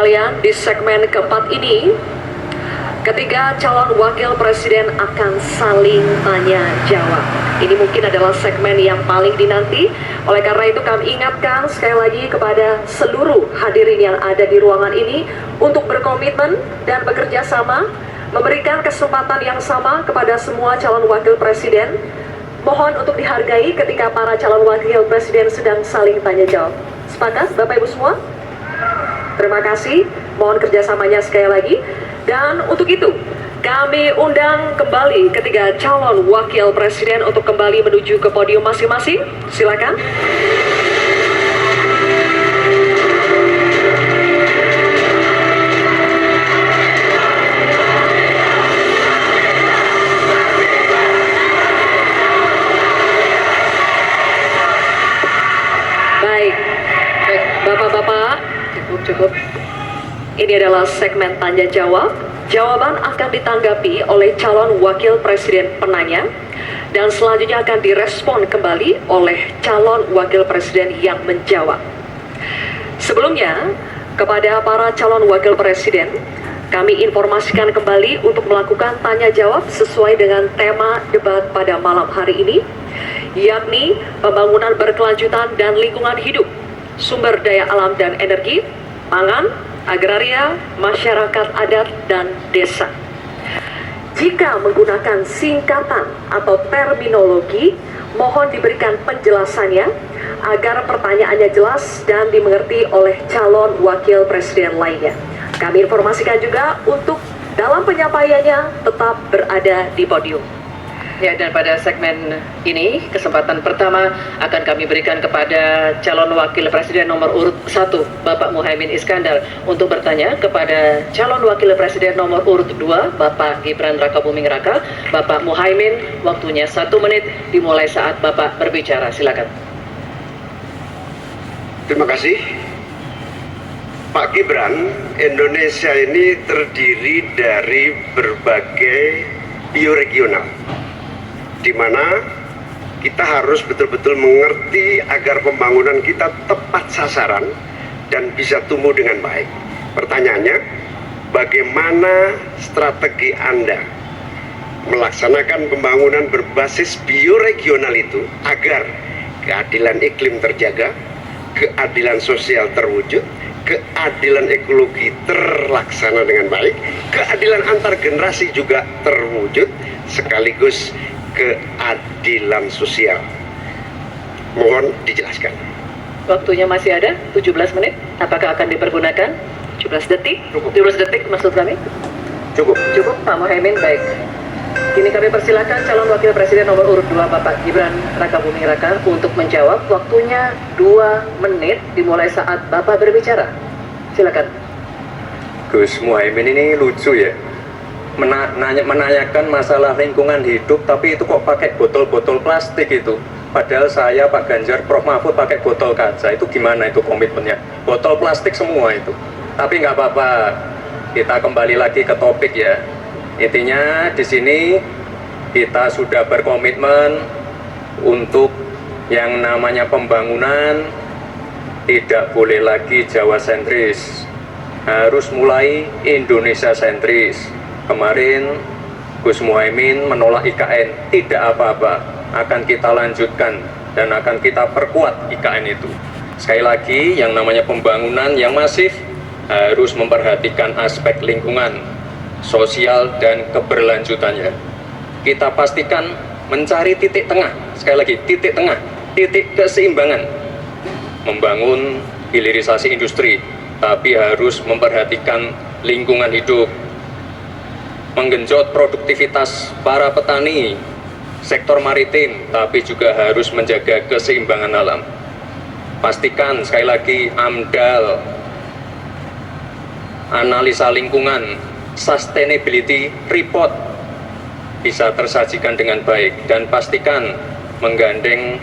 sekalian, di segmen keempat ini, ketiga calon wakil presiden akan saling tanya jawab. Ini mungkin adalah segmen yang paling dinanti. Oleh karena itu kami ingatkan sekali lagi kepada seluruh hadirin yang ada di ruangan ini untuk berkomitmen dan bekerja sama, memberikan kesempatan yang sama kepada semua calon wakil presiden. Mohon untuk dihargai ketika para calon wakil presiden sedang saling tanya jawab. Sepakat Bapak Ibu semua? Terima kasih, mohon kerjasamanya sekali lagi. Dan untuk itu, kami undang kembali ketiga calon wakil presiden untuk kembali menuju ke podium masing-masing. Silakan. Baik, Bapak-bapak, cukup. Ini adalah segmen tanya jawab. Jawaban akan ditanggapi oleh calon wakil presiden penanya dan selanjutnya akan direspon kembali oleh calon wakil presiden yang menjawab. Sebelumnya, kepada para calon wakil presiden, kami informasikan kembali untuk melakukan tanya jawab sesuai dengan tema debat pada malam hari ini, yakni pembangunan berkelanjutan dan lingkungan hidup, sumber daya alam dan energi, pangan, agraria, masyarakat adat, dan desa. Jika menggunakan singkatan atau terminologi, mohon diberikan penjelasannya agar pertanyaannya jelas dan dimengerti oleh calon wakil presiden lainnya. Kami informasikan juga untuk dalam penyampaiannya tetap berada di podium. Ya, dan pada segmen ini, kesempatan pertama akan kami berikan kepada calon wakil presiden nomor urut 1, Bapak Muhaimin Iskandar, untuk bertanya kepada calon wakil presiden nomor urut 2, Bapak Gibran Rakabuming Raka. Bapak Muhaimin, waktunya 1 menit dimulai saat Bapak berbicara. Silakan. Terima kasih. Pak Gibran, Indonesia ini terdiri dari berbagai bioregional, di mana kita harus betul-betul mengerti agar pembangunan kita tepat sasaran dan bisa tumbuh dengan baik. Pertanyaannya, bagaimana strategi Anda melaksanakan pembangunan berbasis bioregional itu agar keadilan iklim terjaga, keadilan sosial terwujud, keadilan ekologi terlaksana dengan baik, keadilan antar generasi juga terwujud, sekaligus keadilan sosial. Mohon dijelaskan. Waktunya masih ada 17 menit. Apakah akan dipergunakan? 17 detik? Cukup. 17 detik maksud kami? Cukup. Cukup, Pak Muhaimin. Baik. Kini kami persilakan calon wakil presiden nomor urut 2, Bapak Gibran Rakabuming Raka, untuk menjawab. Waktunya 2 menit dimulai saat Bapak berbicara. Silakan. Gus Muhaimin ini lucu ya, menanyakan masalah lingkungan hidup, tapi itu kok pakai botol-botol plastik itu. Padahal saya, Pak Ganjar, Prof Mahfud pakai botol kaca. Itu gimana itu komitmennya? Botol plastik semua itu. Tapi nggak apa-apa, kita kembali lagi ke topik ya. Intinya di sini kita sudah berkomitmen untuk yang namanya pembangunan tidak boleh lagi Jawa sentris, harus mulai Indonesia sentris. Kemarin Gus Muhaimin menolak IKN, tidak apa-apa, akan kita lanjutkan dan akan kita perkuat IKN itu. Sekali lagi, yang namanya pembangunan yang masif harus memperhatikan aspek lingkungan, sosial, dan keberlanjutannya. Kita pastikan mencari titik tengah, sekali lagi titik tengah, titik keseimbangan. Membangun hilirisasi industri, tapi harus memperhatikan lingkungan hidup, menggenjot produktivitas para petani, sektor maritim, tapi juga harus menjaga keseimbangan alam. Pastikan sekali lagi AMDAL, analisa lingkungan, sustainability report bisa tersajikan dengan baik, dan pastikan menggandeng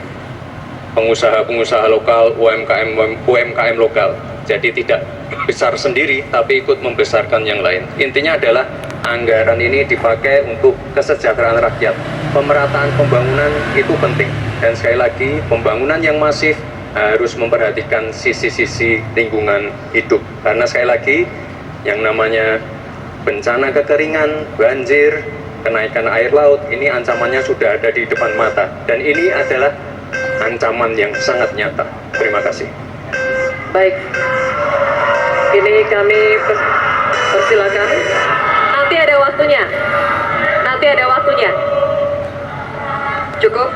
pengusaha-pengusaha lokal, UMKM lokal. Jadi tidak besar sendiri, tapi ikut membesarkan yang lain. Intinya adalah anggaran ini dipakai untuk kesejahteraan rakyat. Pemerataan pembangunan itu penting. Dan sekali lagi, pembangunan yang masif harus memperhatikan sisi-sisi lingkungan hidup. Karena sekali lagi, yang namanya bencana kekeringan, banjir, kenaikan air laut, ini ancamannya sudah ada di depan mata. Dan ini adalah ancaman yang sangat nyata. Terima kasih. Baik, ini kami persilakan. Nanti ada waktunya. Nanti ada waktunya. Cukup.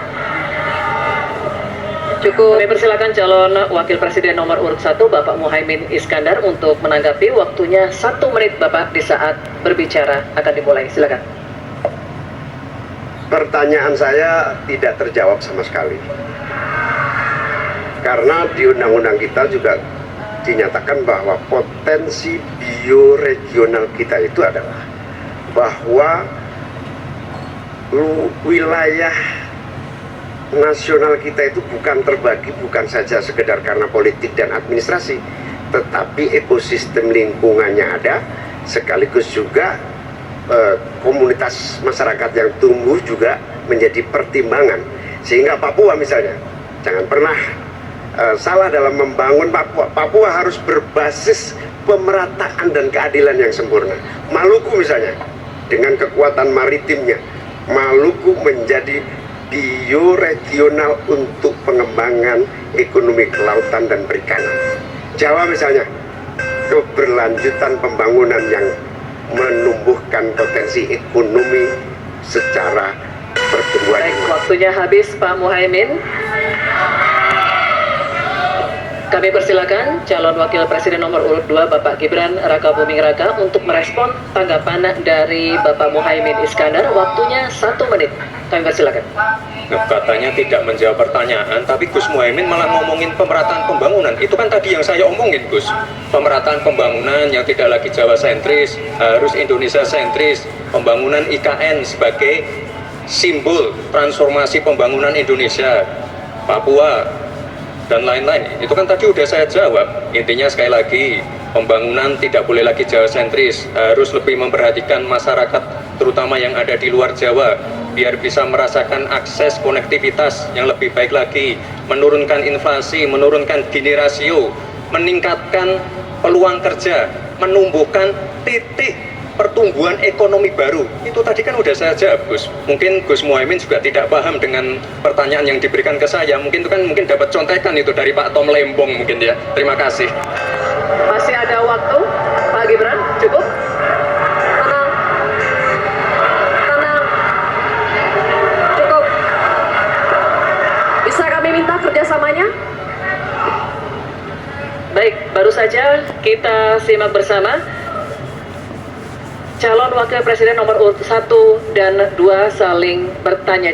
Cukup. Kami persilakan calon wakil presiden nomor urut 1 Bapak Muhaimin Iskandar untuk menanggapi. Waktunya 1 menit Bapak di saat berbicara akan dimulai. Silakan. Pertanyaan saya tidak terjawab sama sekali. Karena di undang-undang kita juga dinyatakan bahwa potensi bioregional kita itu adalah bahwa wilayah nasional kita itu bukan terbagi bukan saja sekedar karena politik dan administrasi, tetapi ekosistem lingkungannya ada, sekaligus juga komunitas masyarakat yang tumbuh juga menjadi pertimbangan. Sehingga Papua misalnya, jangan pernah salah dalam membangun Papua. Papua harus berbasis pemerataan dan keadilan yang sempurna. Maluku misalnya, dengan kekuatan maritimnya, Maluku menjadi bioregional untuk pengembangan ekonomi kelautan dan perikanan. Jawa misalnya, keberlanjutan pembangunan yang menumbuhkan potensi ekonomi secara pertumbuhan. Baik, waktunya habis Pak Muhaimin. Kami persilakan calon wakil presiden nomor urut 2 Bapak Gibran Rakabuming Raka untuk merespon tanggapan dari Bapak Muhaimin Iskandar. Waktunya 1 menit. Kami persilakan. Nah, katanya tidak menjawab pertanyaan, tapi Gus Muhaimin malah ngomongin pemerataan pembangunan. Itu kan tadi yang saya omongin, Gus. Pemerataan pembangunan yang tidak lagi Jawa sentris, harus Indonesia sentris. Pembangunan IKN sebagai simbol transformasi pembangunan Indonesia, Papua, dan lain-lain. Itu kan tadi udah saya jawab. Intinya sekali lagi, pembangunan tidak boleh lagi Jawa sentris, harus lebih memperhatikan masyarakat terutama yang ada di luar Jawa, biar bisa merasakan akses konektivitas yang lebih baik lagi, menurunkan inflasi, menurunkan Gini rasio, meningkatkan peluang kerja, menumbuhkan titik pertumbuhan ekonomi baru. Itu tadi kan udah saya jawab, Gus. Mungkin Gus Muhaimin juga tidak paham dengan pertanyaan yang diberikan ke saya. Mungkin itu kan dapat contekan itu dari Pak Tom Lembong mungkin ya. Terima kasih. Masih ada waktu, Pak Gibran, cukup? Tenang. Tenang. Cukup. Bisa kami minta kerjasamanya? Baik, baru saja kita simak bersama calon wakil presiden nomor urut 1 dan 2 saling bertanya.